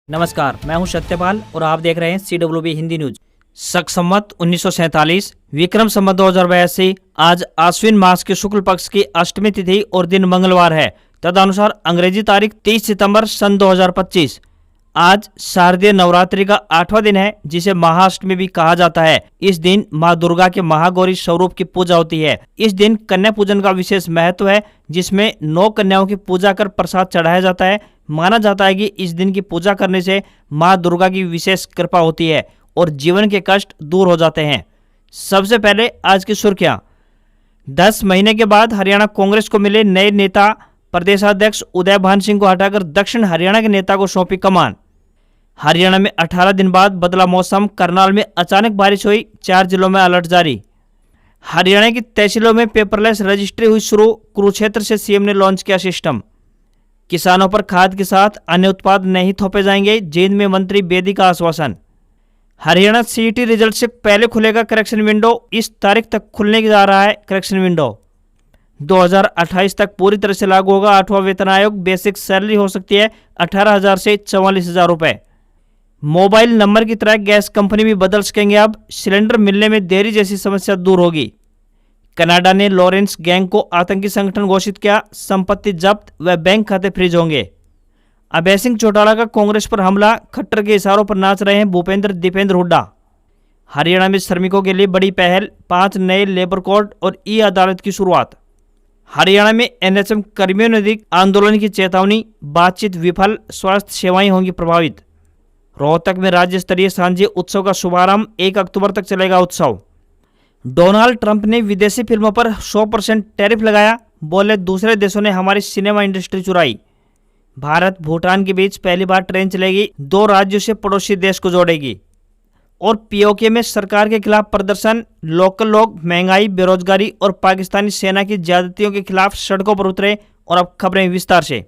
नमस्कार, मैं हूं सत्यपाल और आप देख रहे हैं CWB हिंदी न्यूज। शक संवत 1947, विक्रम संवत 2082। आज आश्विन मास के शुक्ल पक्ष की अष्टमी तिथि और दिन मंगलवार है। तदनुसार अंग्रेजी तारीख 30 सितंबर सन 2025। आज शारदीय नवरात्रि का 8वां दिन है, जिसे महाअष्टमी भी कहा जाता है। इस दिन माँ दुर्गा के महागौरी स्वरूप की पूजा होती है। इस दिन कन्या पूजन का विशेष महत्व है, जिसमें 9 कन्याओं की पूजा कर प्रसाद चढ़ाया जाता है। माना जाता है कि इस दिन की पूजा करने से माँ दुर्गा की विशेष कृपा होती है और जीवन के कष्ट दूर हो जाते हैं। सबसे पहले आज की सुर्खियां। 10 महीने के बाद हरियाणा कांग्रेस को मिले नए नेता। प्रदेशाध्यक्ष उदय भान सिंह को हटाकर दक्षिण हरियाणा के नेता को सौंपी कमान। हरियाणा में 18 दिन बाद बदला मौसम। करनाल में अचानक बारिश हुई। 4 जिलों में अलर्ट जारी। हरियाणा की तहसीलों में पेपरलेस रजिस्ट्री हुई शुरू। कुरुक्षेत्र से सीएम ने लॉन्च किया सिस्टम। किसानों पर खाद के साथ अन्य उत्पाद नहीं थोपे जाएंगे। जींद में मंत्री बेदी का आश्वासन। हरियाणा सीईटी रिजल्ट से पहले खुलेगा करेक्शन विंडो। इस तारीख तक खुलने जा रहा है करेक्शन विंडो। 2028 तक पूरी तरह से लागू होगा 8वां वेतन आयोग। बेसिक सैलरी हो सकती है 18,000 से 44,000 रुपए। मोबाइल नंबर की तरह गैस कंपनी भी बदल सकेंगे। अब सिलेंडर मिलने में देरी जैसी समस्या दूर होगी। कनाडा ने लॉरेंस गैंग को आतंकी संगठन घोषित किया। संपत्ति जब्त व बैंक खाते फ्रीज होंगे। अभय सिंह चौटाला का कांग्रेस पर हमला। खट्टर के इशारों पर नाच रहे हैं भूपेंद्र दीपेंद्र हुड्डा। हरियाणा में श्रमिकों के लिए बड़ी पहल। 5 नए लेबर कोड और ई अदालत की शुरुआत। हरियाणा में एनएचएम कर्मियों ने दी आंदोलन की चेतावनी। बातचीत विफल। स्वास्थ्य सेवाएं होंगी प्रभावित। रोहतक में राज्य स्तरीय सांझी उत्सव का शुभारंभ। 1 अक्टूबर तक चलेगा उत्सव। डोनाल्ड ट्रंप ने विदेशी फिल्मों पर 100% टैरिफ लगाया। बोले दूसरे देशों ने हमारी सिनेमा इंडस्ट्री चुराई। भारत भूटान के बीच पहली बार ट्रेन चलेगी। 2 राज्यों से पड़ोसी देश को जोड़ेगी। और पीओके में सरकार के खिलाफ प्रदर्शन। लोकल लोग महंगाई, बेरोजगारी और पाकिस्तानी सेना की ज्यादतियों के खिलाफ सड़कों पर उतरे। और अब खबरें विस्तार से।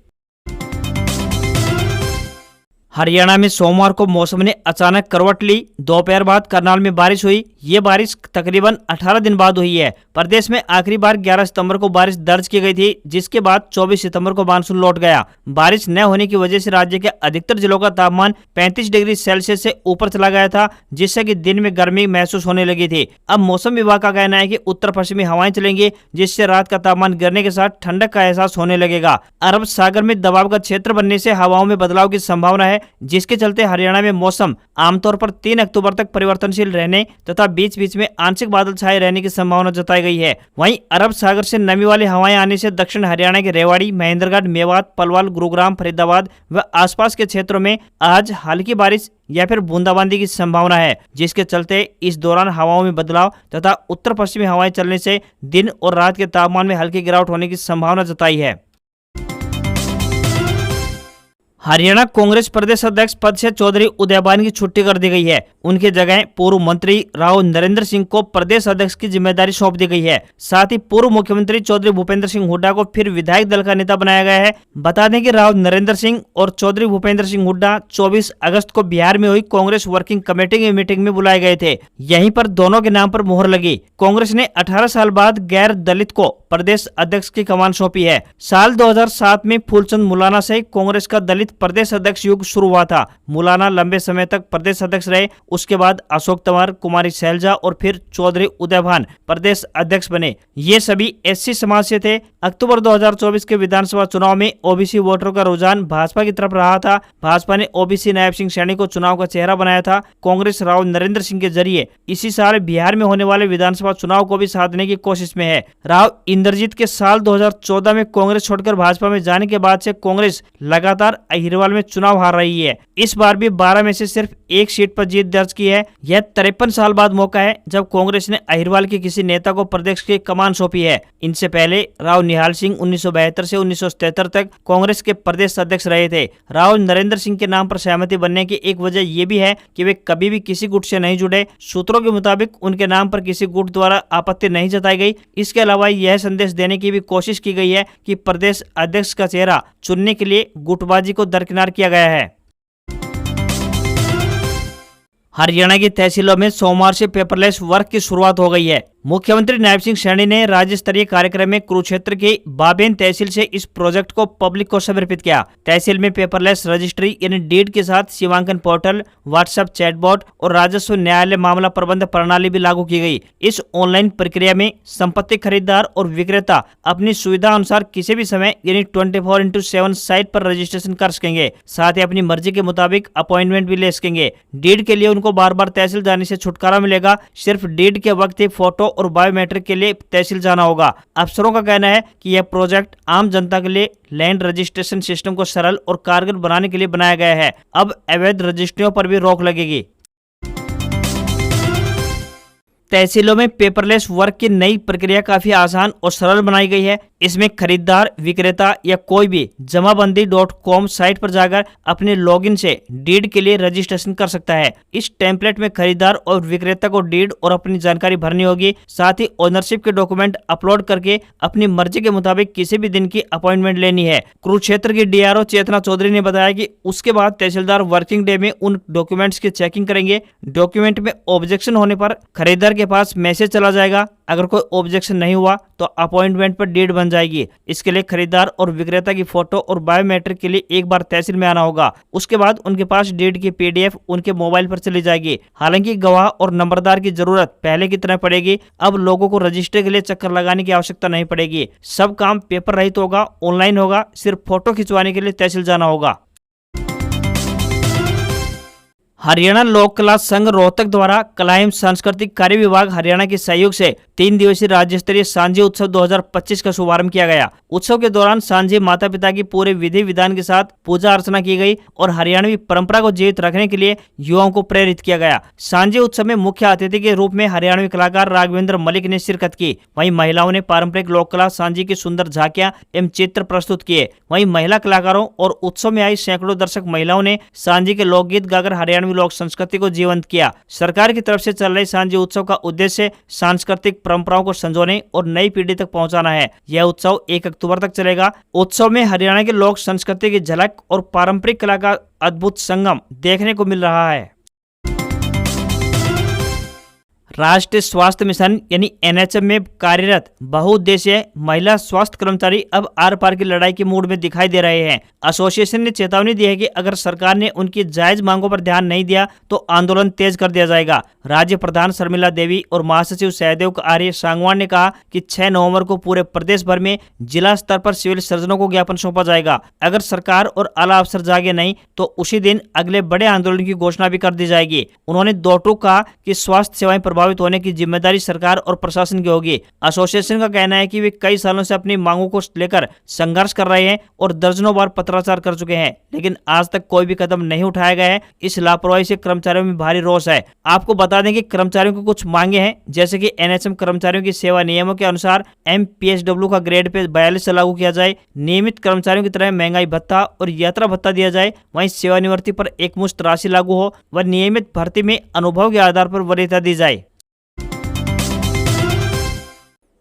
हरियाणा में सोमवार को मौसम ने अचानक करवट ली। दोपहर बाद करनाल में बारिश हुई। ये बारिश तकरीबन 18 दिन बाद हुई है। प्रदेश में आखिरी बार 11 सितंबर को बारिश दर्ज की गई थी, जिसके बाद 24 सितंबर को मानसून लौट गया। बारिश न होने की वजह से राज्य के अधिकतर जिलों का तापमान 35 डिग्री सेल्सियस से ऊपर चला गया था, जिससे कि दिन में गर्मी महसूस होने लगी थी। अब मौसम विभाग का कहना है कि उत्तर पश्चिमी हवाएं चलेंगी, जिससे रात का तापमान गिरने के साथ ठंडक का एहसास होने लगेगा। अरब सागर में दबाव का क्षेत्र बनने से हवाओं में बदलाव की संभावना है, जिसके चलते हरियाणा में मौसम आमतौर पर 3 अक्टूबर तक परिवर्तनशील रहने तथा बीच बीच में आंशिक बादल छाए रहने की संभावना जताई गई है। वहीं अरब सागर से नमी वाली हवाएं आने से दक्षिण हरियाणा के रेवाड़ी, महेंद्रगढ़, मेवात, पलवल, गुरुग्राम, फरीदाबाद व आसपास के क्षेत्रों में आज हल्की बारिश या फिर बूंदाबांदी की संभावना है, जिसके चलते इस दौरान हवाओं में बदलाव तथा उत्तर पश्चिमी हवाएं चलने से दिन और रात के तापमान में हल्की गिरावट होने की संभावना जताई है। हरियाणा कांग्रेस प्रदेश अध्यक्ष पद से चौधरी उदय भान की छुट्टी कर दी गई है। उनकी जगह पूर्व मंत्री राव नरेंद्र सिंह को प्रदेश अध्यक्ष की जिम्मेदारी सौंप दी गई है। साथ ही पूर्व मुख्यमंत्री चौधरी भूपेंद्र सिंह हुड्डा को फिर विधायक दल का नेता बनाया गया है। बता दें कि राव नरेंद्र सिंह और चौधरी भूपेंद्र सिंह हुड्डा 24 अगस्त को बिहार में हुई कांग्रेस वर्किंग कमेटी की मीटिंग में बुलाए गए थे। यहीं पर दोनों के नाम पर मोहर लगी। कांग्रेस ने 18 साल बाद गैर दलित को प्रदेश अध्यक्ष की कमान सौंपी है। साल 2007 में फूलचंद मुलाना से कांग्रेस का दलित प्रदेश अध्यक्ष युग शुरू हुआ था। मुलाना लंबे समय तक प्रदेश अध्यक्ष रहे। उसके बाद अशोक तंवर, कुमारी शैलजा और फिर चौधरी उदय भान प्रदेश अध्यक्ष बने। ये सभी एससी समाज से थे। अक्टूबर 2024 के विधानसभा चुनाव में ओबीसी वोटरों का रुझान भाजपा की तरफ रहा था। भाजपा ने ओबीसी नायब सिंह सैनी को चुनाव का चेहरा बनाया था। कांग्रेस राव नरेंद्र सिंह के जरिए इसी साल बिहार में होने वाले विधानसभा चुनाव को भी साधने की कोशिश में है। राव इंद्रजीत के साल 2014 में कांग्रेस छोड़कर भाजपा में जाने के बाद से कांग्रेस लगातार अहिरवाल में चुनाव हार रही है। इस बार भी 12 में से सिर्फ 1 सीट पर जीत दर्ज की है। यह 53 साल बाद मौका है जब कांग्रेस ने अहिरवाल के किसी नेता को प्रदेश की कमान सौंपी है। इनसे पहले राव निहाल सिंह 1972 से 1977 तक कांग्रेस के प्रदेश अध्यक्ष रहे थे। राव नरेंद्र सिंह के नाम पर सहमति बनने की एक वजह यह भी है कि वे कभी भी किसी गुट से नहीं जुड़े। सूत्रों के मुताबिक उनके नाम पर किसी गुट द्वारा आपत्ति नहीं जताई गई। इसके अलावा यह संदेश देने की भी कोशिश की गई है कि प्रदेश अध्यक्ष का चेहरा चुनने के लिए गुटबाजी को दरकिनार किया गया है। हरियाणा की तहसीलों में सोमवार से पेपरलेस वर्क की शुरुआत हो गई है। मुख्यमंत्री नायब सिंह सैनी ने राज्य स्तरीय कार्यक्रम में कुरुक्षेत्र की बाबेन तहसील से इस प्रोजेक्ट को पब्लिक को समर्पित किया। तहसील में पेपरलेस रजिस्ट्री यानी डीड के साथ सीमांकन पोर्टल, व्हाट्सएप चैटबॉट और राजस्व न्यायालय मामला प्रबंध प्रणाली भी लागू की गई। इस ऑनलाइन प्रक्रिया में संपत्ति खरीदार और विक्रेता अपनी सुविधा अनुसार किसी भी समय यानी 24/7 साइट पर रजिस्ट्रेशन कर सकेंगे। साथ ही अपनी मर्जी के मुताबिक अपॉइंटमेंट भी ले सकेंगे। डीड के लिए उनको बार बार तहसील जाने से छुटकारा मिलेगा। सिर्फ डीड के वक्त ही फोटो और बायोमेट्रिक के लिए तहसील जाना होगा। अफसरों का कहना है कि यह प्रोजेक्ट आम जनता के लिए लैंड रजिस्ट्रेशन सिस्टम को सरल और कारगर बनाने के लिए बनाया गया है। अब अवैध रजिस्ट्रियों पर भी रोक लगेगी। तहसीलों में पेपरलेस वर्क की नई प्रक्रिया काफी आसान और सरल बनाई गई है। इसमें खरीदार, विक्रेता या कोई भी जमाबंदी.com साइट पर जाकर अपने लॉगिन से डीड के लिए रजिस्ट्रेशन कर सकता है। इस टेम्पलेट में खरीदार और विक्रेता को डीड और अपनी जानकारी भरनी होगी। साथ ही ओनरशिप के डॉक्यूमेंट अपलोड करके अपनी मर्जी के मुताबिक किसी भी दिन की अपॉइंटमेंट लेनी है। कुरुक्षेत्र की डीआरओ चेतना चौधरी ने बताया कि उसके बाद तहसीलदार वर्किंग डे में उन डॉक्यूमेंट्स की चेकिंग करेंगे। डॉक्यूमेंट में ऑब्जेक्शन होने पर खरीदार के पास मैसेज चला जाएगा। अगर कोई ऑब्जेक्शन नहीं हुआ तो अपॉइंटमेंट पर डेट बन जाएगी। इसके लिए खरीदार और विक्रेता की फोटो और बायोमेट्रिक के लिए एक बार तहसील में आना होगा। उसके बाद उनके पास डेट की पीडीएफ उनके मोबाइल पर चली जाएगी। हालांकि गवाह और नंबरदार की जरूरत पहले की तरह पड़ेगी। अब लोगों को रजिस्टर के लिए चक्कर लगाने की आवश्यकता नहीं पड़ेगी। सब काम पेपर रहित होगा, ऑनलाइन होगा। सिर्फ फोटो खिंचवाने के लिए तहसील जाना होगा। हरियाणा लोक कला संघ रोहतक द्वारा कला एवं सांस्कृतिक कार्य विभाग हरियाणा के सहयोग से 3 दिवसीय राज्य स्तरीय सांझी उत्सव 2025 का शुभारंभ किया गया। उत्सव के दौरान सांझी माता पिता की पूरे विधि विधान के साथ पूजा अर्चना की गई और हरियाणवी परंपरा को जीवित रखने के लिए युवाओं को प्रेरित किया गया। सांझी उत्सव में मुख्य अतिथि के रूप में हरियाणवी कलाकार राघवेंद्र मलिक ने शिरकत की। वहीं महिलाओं ने पारंपरिक लोक कला सांझी की सुंदर झांकियां एवं चित्र प्रस्तुत किए। वहीं महिला कलाकारों और उत्सव में आई सैकड़ों दर्शक महिलाओं ने सांझी के लोकगीत गाकर हरियाणवी लोक संस्कृति को जीवंत किया। सरकार की तरफ से चल रहे सांझी उत्सव का उद्देश्य सांस्कृतिक परंपराओं को संजोने और नई पीढ़ी तक पहुंचाना है। यह उत्सव 1 अक्टूबर तक चलेगा। उत्सव में हरियाणा के लोक संस्कृति की झलक और पारंपरिक कला का अद्भुत संगम देखने को मिल रहा है। राष्ट्रीय स्वास्थ्य मिशन यानी एनएचएम में कार्यरत बहुउद्देशीय महिला स्वास्थ्य कर्मचारी अब आर पार की लड़ाई के मूड में दिखाई दे रहे हैं। एसोसिएशन ने चेतावनी दी है कि अगर सरकार ने उनकी जायज मांगों पर ध्यान नहीं दिया तो आंदोलन तेज कर दिया जाएगा। राज्य प्रधान शर्मिला देवी और महासचिव सहदेव आर्य सांगवान ने कहा कि 6 नवंबर को पूरे प्रदेश भर में जिला स्तर पर सिविल सर्जनों को ज्ञापन सौंपा जाएगा। अगर सरकार और आला अफसर जागे नहीं तो उसी दिन अगले बड़े आंदोलन की घोषणा भी कर दी जाएगी। उन्होंने दो टूक कहा कि स्वास्थ्य सेवाएं प्रभावित होने की जिम्मेदारी सरकार और प्रशासन की होगी। एसोसिएशन का कहना है कि वे कई सालों से अपनी मांगों को लेकर संघर्ष कर रहे हैं और दर्जनों बार पत्राचार कर चुके हैं, लेकिन आज तक कोई भी कदम नहीं उठाया गया है। इस लापरवाही से कर्मचारियों में भारी रोष है। आपको बता दें कि कर्मचारियों को कुछ मांगे हैं, जैसे कि एनएचएम कर्मचारियों की सेवा नियमों के अनुसार एमपीएसडब्ल्यू का ग्रेड पे 42 से लागू किया जाए, नियमित कर्मचारियों की तरह महंगाई भत्ता और यात्रा भत्ता दिया जाए, वहीं सेवानिवृत्ति पर एकमुश्त राशि लागू हो व नियमित भर्ती में अनुभव के आधार पर वरीयता दी जाए।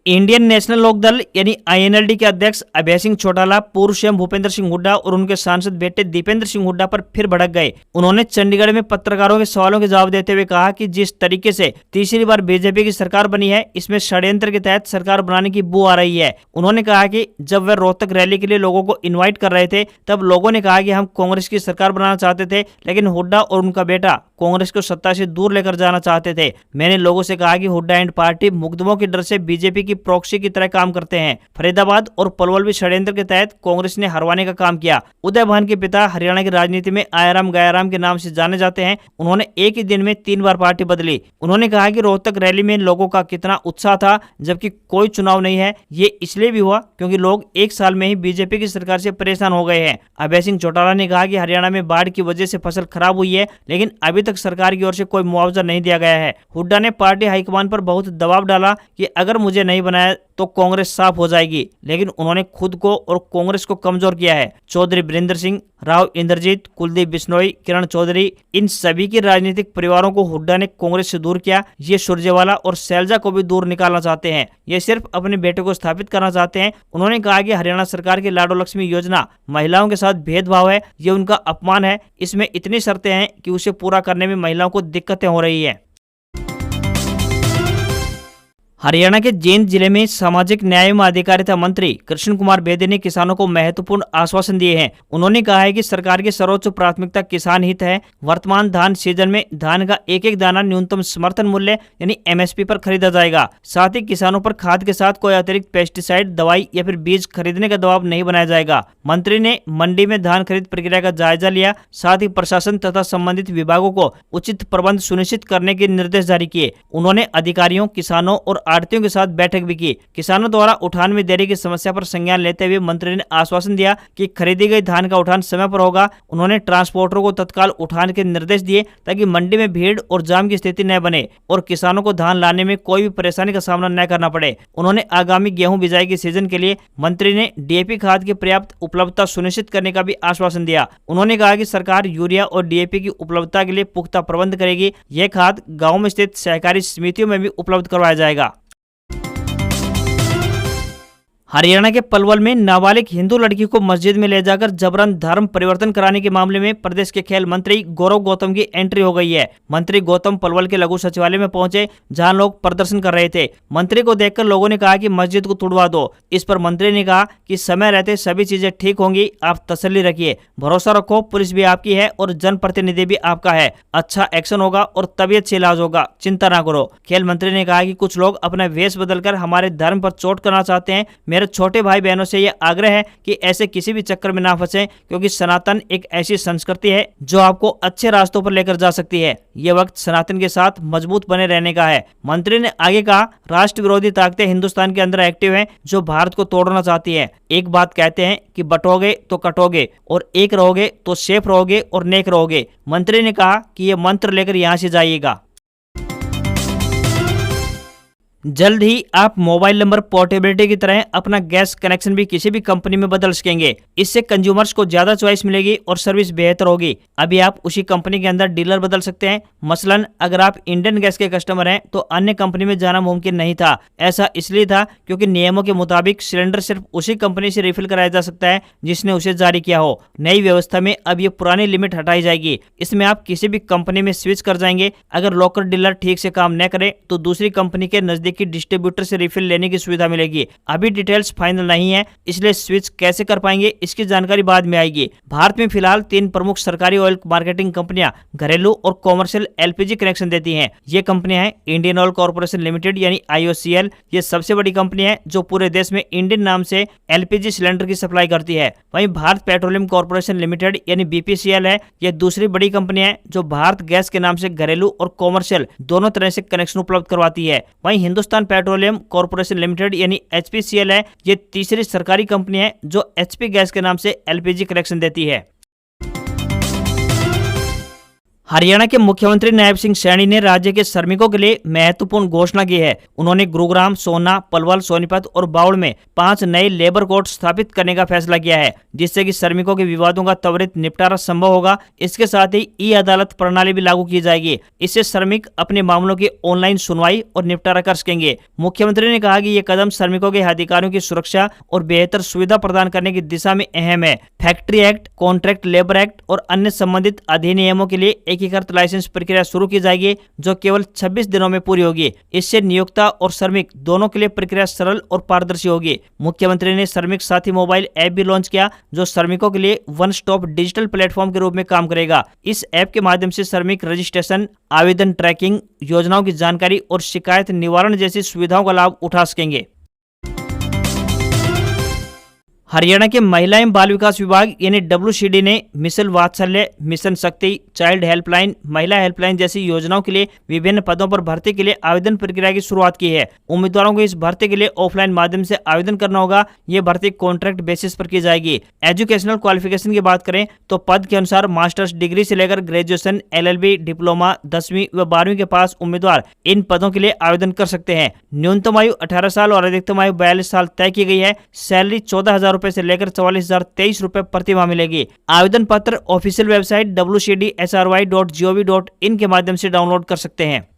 इंडियन नेशनल लोकदल यानी आईएनएलडी के अध्यक्ष अभय सिंह चौटाला पूर्व सीएम भूपेंद्र सिंह हुड्डा और उनके सांसद बेटे दीपेंद्र सिंह हुड्डा पर फिर भड़क गए। उन्होंने चंडीगढ़ में पत्रकारों के सवालों के जवाब देते हुए कहा कि जिस तरीके से तीसरी बार बीजेपी की सरकार बनी है, इसमें षड्यंत्र के तहत सरकार बनाने की बू आ रही है। उन्होंने कहा कि जब वे रोहतक रैली के लिए लोगों को इन्वाइट कर रहे थे तब लोगों ने कहा कि हम कांग्रेस की सरकार बनाना चाहते थे, लेकिन हुड्डा और उनका बेटा कांग्रेस को सत्ता से दूर लेकर जाना चाहते थे। मैंने लोगों से कहा कि हुड्डा एंड पार्टी मुकदमों के डर से बीजेपी की प्रॉक्सी की तरह काम करते हैं। फरीदाबाद और पलवल भी षड्यंत्र के तहत कांग्रेस ने हरवाने का काम किया। उदय भान के पिता हरियाणा की राजनीति में आयाराम गयाराम के नाम से जाने जाते हैं। उन्होंने एक ही दिन में 3 बार पार्टी बदली। उन्होंने कहा कि रोहतक रैली में लोगों का कितना उत्साह था जबकि कोई चुनाव नहीं है। ये इसलिए भी हुआ क्योंकि लोग 1 साल में ही बीजेपी की सरकार से परेशान हो गए हैं। अभय सिंह चौटाला ने कहा कि हरियाणा में बाढ़ की वजह से फसल खराब हुई है, लेकिन अभी तक सरकार की ओर से कोई मुआवजा नहीं दिया गया है। हुड्डा ने पार्टी हाईकमान पर बहुत दबाव डाला कि अगर मुझे नहीं बनाया तो कांग्रेस साफ हो जाएगी, लेकिन उन्होंने खुद को और कांग्रेस को कमजोर किया है। चौधरी वीरेंद्र सिंह, राव इंद्रजीत, कुलदीप बिश्नोई, किरण चौधरी, इन सभी के राजनीतिक परिवारों को हुड्डा ने कांग्रेस से दूर किया। ये सुरजेवाला और शैलजा को भी दूर निकालना चाहते हैं। ये सिर्फ अपने बेटे को स्थापित करना चाहते हैं। उन्होंने कहा कि हरियाणा सरकार की लाडो लक्ष्मी योजना महिलाओं के साथ भेदभाव है, ये उनका अपमान है। इसमें इतनी शर्तें हैं कि उसे पूरा करने में महिलाओं को दिक्कतें हो रही है। हरियाणा के जींद जिले में सामाजिक न्याय एवं अधिकारिता मंत्री कृष्ण कुमार बेदी ने किसानों को महत्वपूर्ण आश्वासन दिए हैं। उन्होंने कहा है कि सरकार की सर्वोच्च प्राथमिकता किसान हित है। वर्तमान धान सीजन में धान का एक एक दाना न्यूनतम समर्थन मूल्य यानी एमएसपी पर खरीदा जाएगा। साथ ही किसानों पर खाद के साथ कोई अतिरिक्त पेस्टिसाइड, दवाई या फिर बीज खरीदने का दबाव नहीं बनाया जाएगा। मंत्री ने मंडी में धान खरीद प्रक्रिया का जायजा लिया। साथ ही प्रशासन तथा संबंधित विभागों को उचित प्रबंध सुनिश्चित करने के निर्देश जारी किए। उन्होंने अधिकारियों, किसानों और आड़तियों के साथ बैठक भी की। किसानों द्वारा उठान में देरी की समस्या पर संज्ञान लेते हुए मंत्री ने आश्वासन दिया कि खरीदी गई धान का उठान समय पर होगा। उन्होंने ट्रांसपोर्टरों को तत्काल उठान के निर्देश दिए ताकि मंडी में भीड़ और जाम की स्थिति न बने और किसानों को धान लाने में कोई भी परेशानी का सामना न करना पड़े। उन्होंने आगामी गेहूं बिजाई के सीजन के लिए मंत्री ने डीएपी खाद की पर्याप्त उपलब्धता सुनिश्चित करने का भी आश्वासन दिया। उन्होंने कहा कि सरकार यूरिया और डीएपी की उपलब्धता के लिए पुख्ता प्रबंध करेगी। यह खाद गाँव में स्थित सहकारी समितियों में भी उपलब्ध करवाया जाएगा। हरियाणा के पलवल में नाबालिग हिंदू लड़की को मस्जिद में ले जाकर जबरन धर्म परिवर्तन कराने के मामले में प्रदेश के खेल मंत्री गौरव गौतम की एंट्री हो गई है। मंत्री गौतम पलवल के लघु सचिवालय में पहुंचे जहां लोग प्रदर्शन कर रहे थे। मंत्री को देखकर लोगों ने कहा कि मस्जिद को तुड़वा दो। इस पर मंत्री ने कहा कि समय रहते सभी चीजें ठीक होंगी, आप तसल्ली रखिए, भरोसा रखो, पुलिस भी आपकी है और जनप्रतिनिधि भी आपका है। अच्छा एक्शन होगा और तबीयत से इलाज होगा, चिंता ना करो। खेल मंत्री ने कहा कि कुछ लोग अपना वेश बदलकर हमारे धर्म पर चोट करना चाहते हैं। मेरे छोटे भाई बहनों से यह आग्रह है कि ऐसे किसी भी चक्कर में ना फंसे, क्योंकि सनातन एक ऐसी संस्कृति है जो आपको अच्छे रास्तों पर लेकर जा सकती है। यह वक्त सनातन के साथ मजबूत बने रहने का है। मंत्री ने आगे कहा, राष्ट्र विरोधी ताकतें हिंदुस्तान के अंदर एक्टिव हैं जो भारत को तोड़ना चाहती है। एक बात कहते हैं कि बटोगे तो कटोगे और एक रहोगे तो सेफ रहोगे और नेक रहोगे। मंत्री ने कहा कि यह मंत्र लेकर यहाँ से जाइएगा। जल्द ही आप मोबाइल नंबर पोर्टेबिलिटी की तरह अपना गैस कनेक्शन भी किसी भी कंपनी में बदल सकेंगे। इससे कंज्यूमर्स को ज्यादा चॉइस मिलेगी और सर्विस बेहतर होगी। अभी आप उसी कंपनी के अंदर डीलर बदल सकते हैं। मसलन अगर आप इंडियन गैस के कस्टमर हैं तो अन्य कंपनी में जाना मुमकिन नहीं था। ऐसा इसलिए था क्योंकि नियमों के मुताबिक सिलेंडर सिर्फ उसी कंपनी से रिफिल कराया जा सकता है जिसने उसे जारी किया हो। नई व्यवस्था में अब ये पुरानी लिमिट हटाई जाएगी। इसमें आप किसी भी कंपनी में स्विच कर जाएंगे। अगर लोकल डीलर ठीक से काम न करे तो दूसरी कंपनी के नजदीक की डिस्ट्रीब्यूटर से रिफिल लेने की सुविधा मिलेगी। अभी डिटेल्स फाइनल नहीं है, इसलिए स्विच कैसे कर पाएंगे इसकी जानकारी बाद में आएगी। भारत में फिलहाल 3 प्रमुख सरकारी ऑयल मार्केटिंग कंपनियां घरेलू और कॉमर्शियल एलपीजी कनेक्शन देती हैं। ये कंपनियां हैं इंडियन ऑयल कॉर्पोरेशन लिमिटेड यानी IOCL। ये सबसे बड़ी कंपनी है जो पूरे देश में इंडियन नाम से एलपीजी सिलेंडर की सप्लाई करती है। वहीं भारत पेट्रोलियम कॉर्पोरेशन लिमिटेड यानी BPCL है। यह दूसरी बड़ी कंपनी है जो भारत गैस के नाम से घरेलू और कॉमर्शियल दोनों तरह से कनेक्शन उपलब्ध करवाती है। वहीं हिंदुस्तान पेट्रोलियम कॉर्पोरेशन लिमिटेड यानी HPCL है। ये तीसरी सरकारी कंपनी है जो HP गैस के नाम से LPG कनेक्शन देती है। हरियाणा के मुख्यमंत्री नायब सिंह सैनी ने राज्य के श्रमिकों के लिए महत्वपूर्ण घोषणा की है। उन्होंने गुरुग्राम, सोना, पलवल, सोनीपत और बाउड़ में 5 नए लेबर कोर्ट स्थापित करने का फैसला किया है, जिससे कि श्रमिकों के विवादों का त्वरित निपटारा संभव होगा। इसके साथ ही ई-अदालत प्रणाली भी लागू की जाएगी। इससे श्रमिक अपने मामलों की ऑनलाइन सुनवाई और निपटारा कर सकेंगे। मुख्यमंत्री ने कहा कि ये कदम श्रमिकों के अधिकारों की सुरक्षा और बेहतर सुविधा प्रदान करने की दिशा में अहम है। Factory act, contract labour act और अन्य संबंधित अधिनियमों के लिए एकीकृत लाइसेंस प्रक्रिया शुरू की जाएगी, जो केवल 26 दिनों में पूरी होगी। इससे नियोक्ता और श्रमिक दोनों के लिए प्रक्रिया सरल और पारदर्शी होगी। मुख्यमंत्री ने श्रमिक साथी मोबाइल ऐप भी लॉन्च किया, जो श्रमिकों के लिए वन स्टॉप डिजिटल प्लेटफॉर्म के रूप में काम करेगा। इस ऐप के माध्यम से श्रमिक रजिस्ट्रेशन, आवेदन ट्रैकिंग, योजनाओं की जानकारी और शिकायत निवारण जैसी सुविधाओं का लाभ उठा सकेंगे। हरियाणा के महिला एवं बाल विकास विभाग यानी WCD ने मिशन वात्सल्य, मिशन शक्ति, चाइल्ड हेल्पलाइन, महिला हेल्पलाइन जैसी योजनाओं के लिए विभिन्न पदों पर भर्ती के लिए आवेदन प्रक्रिया की शुरुआत की है। उम्मीदवारों को इस भर्ती के लिए ऑफलाइन माध्यम से आवेदन करना होगा। ये भर्ती कॉन्ट्रैक्ट बेसिस पर की जाएगी। एजुकेशनल क्वालिफिकेशन की बात करें तो पद के अनुसार मास्टर्स डिग्री से लेकर ग्रेजुएशन, LLB, डिप्लोमा, 10वीं व 12वीं के पास उम्मीदवार इन पदों के लिए आवेदन कर सकते हैं। न्यूनतम आयु 18 साल और अधिकतम आयु 42 साल तय की गई है। सैलरी 14,000 रुपए से लेकर 44,023 रुपए प्रति माह मिलेगी। आवेदन पत्र ऑफिशियल वेबसाइट wcdsry.gov.in के माध्यम से डाउनलोड कर सकते हैं।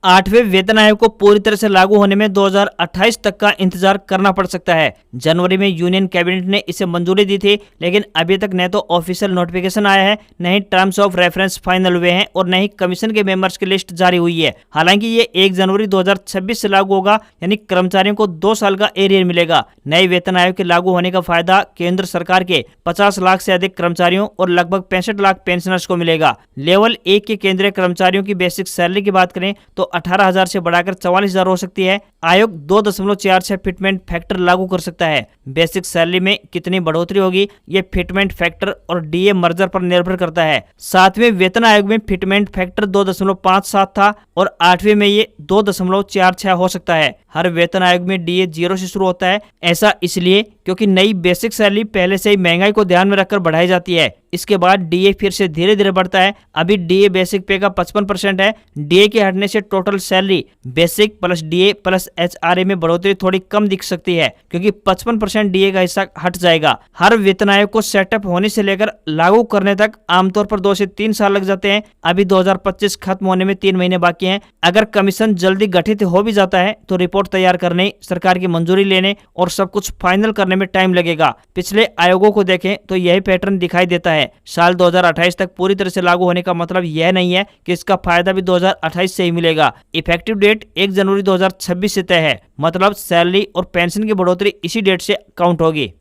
8वें वेतन आयोग को पूरी तरह से लागू होने में 2028 तक का इंतजार करना पड़ सकता है। जनवरी में यूनियन कैबिनेट ने इसे मंजूरी दी थी, लेकिन अभी तक न तो ऑफिशियल नोटिफिकेशन आया है, न ही टर्म्स ऑफ रेफरेंस फाइनल हुए हैं और न ही कमीशन के मेंबर्स की लिस्ट जारी हुई है। हालांकि ये 1 जनवरी 2026 से लागू होगा, यानी कर्मचारियों को 2 साल का एरियर मिलेगा। नए वेतन आयोग के लागू होने का फायदा केंद्र सरकार के 50 लाख से अधिक कर्मचारियों और लगभग 65 लाख पेंशनर्स को मिलेगा। लेवल 1 के केंद्रीय कर्मचारियों की बेसिक सैलरी की बात करें तो 18,000 से बढ़ाकर 44,000 हो सकती है। आयोग 2.46 फिटमेंट फैक्टर लागू कर सकता है। बेसिक सैलरी में कितनी बढ़ोतरी होगी, ये फिटमेंट फैक्टर और डीए मर्जर पर निर्भर करता है। 7वें वेतन आयोग में फिटमेंट फैक्टर 2.57 था और 8वें में ये 2.46 हो सकता है। हर वेतन आयोग में डीए 0 से शुरू होता है। ऐसा इसलिए क्योंकि नई बेसिक सैलरी पहले से ही महंगाई को ध्यान में रखकर बढ़ाई जाती है। इसके बाद डीए फिर से धीरे धीरे बढ़ता है। अभी डीए बेसिक पे का 55% है। डीए के हटने से total salary basic plus DA plus HRA में बढ़ोतरी थोड़ी कम दिख सकती है, क्योंकि 55% डीए का हिस्सा हट जाएगा। हर वेतन आयोग को सेटअप होने से लेकर लागू करने तक आमतौर पर 2 से 3 साल लग जाते हैं। अभी 2025 खत्म होने में 3 महीने बाकी हैं। अगर कमीशन जल्दी गठित हो भी जाता है तो रिपोर्ट तैयार करने, सरकार की मंजूरी लेने और सब कुछ फाइनल करने में टाइम लगेगा। पिछले आयोगों को देखें तो यही पैटर्न दिखाई देता है। साल 2028 तक पूरी तरह से लागू होने का मतलब यह नहीं है कि इसका फायदा भी 2028 से ही मिलेगा। इफेक्टिव डेट 1 जनवरी 2026 से तय है, मतलब सैलरी और पेंशन की बढ़ोतरी इसी डेट से काउंट होगी।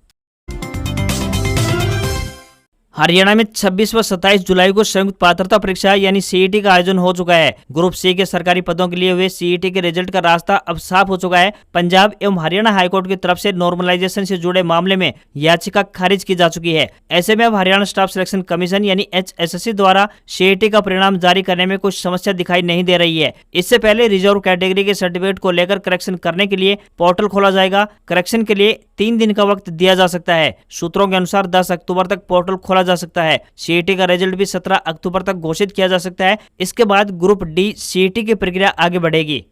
हरियाणा में 26 व 27 जुलाई को संयुक्त पात्रता परीक्षा यानी सीईटी का आयोजन हो चुका है। ग्रुप सी के सरकारी पदों के लिए हुए सीईटी के रिजल्ट का रास्ता अब साफ हो चुका है। पंजाब एवं हरियाणा हाईकोर्ट की तरफ से नॉर्मलाइजेशन से जुड़े मामले में याचिका खारिज की जा चुकी है। ऐसे में अब हरियाणा स्टाफ सिलेक्शन कमीशन यानी HSSC द्वारा सीईटी का परिणाम जारी करने में कुछ समस्या दिखाई नहीं दे रही है। इससे पहले रिजर्व कैटेगरी के सर्टिफिकेट को लेकर करेक्शन करने के लिए पोर्टल खोला जाएगा। करेक्शन के लिए 3 दिन का वक्त दिया जा सकता है। सूत्रों के अनुसार 10 अक्टूबर तक पोर्टल खोला जा सकता है। सीईटी का रिजल्ट भी 17 अक्टूबर तक घोषित किया जा सकता है। इसके बाद ग्रुप डी सीईटी की प्रक्रिया आगे बढ़ेगी।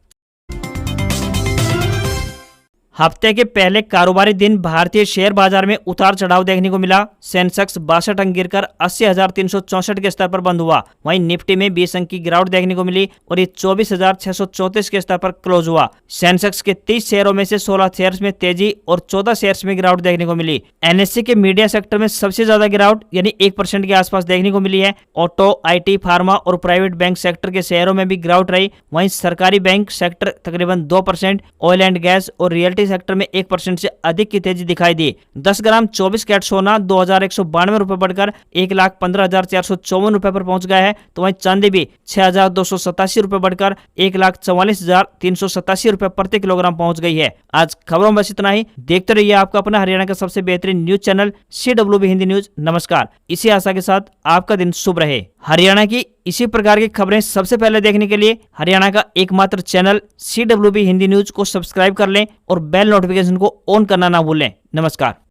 हफ्ते के पहले कारोबारी दिन भारतीय शेयर बाजार में उतार चढ़ाव देखने को मिला। सेंसेक्स 62 अंक गिरकर 80,364 के स्तर पर बंद हुआ। वहीं निफ्टी में 20 अंक की गिरावट देखने को मिली और ये 24,634 के स्तर पर क्लोज हुआ। सेंसेक्स के 30 शेयरों में से 16 शेयर्स में तेजी और 14 शेयर्स में गिरावट देखने को मिली। एनएससी के मीडिया सेक्टर में सबसे ज्यादा गिरावट यानी 1% के आसपास देखने को मिली है। ऑटो, IT, फार्मा और प्राइवेट बैंक सेक्टर के शेयरों में भी गिरावट रही। वहीं सरकारी बैंक सेक्टर तकरीबन 2%, ऑयल एंड गैस और रियल्टी सेक्टर में 1% से अधिक की तेजी दिखाई दी। 10 ग्राम 24 कैरेट सोना 2,192 रुपए बढ़कर 1,15,454 रुपए पर पहुंच गया है। तो वहीं चांदी भी 6,287 रुपए बढ़कर 1,44,387 रुपए प्रति किलोग्राम पहुंच गई है। आज खबरों में बस इतना ही। देखते रहिए आपका अपना हरियाणा का सबसे बेहतरीन news channel CWB Hindi news. नमस्कार। इसी आशा के साथ आपका दिन शुभ रहे। हरियाणा की इसी प्रकार की खबरें सबसे पहले देखने के लिए हरियाणा का एकमात्र चैनल CWB हिंदी न्यूज को सब्सक्राइब कर लें और बेल नोटिफिकेशन को ऑन करना ना भूलें। नमस्कार।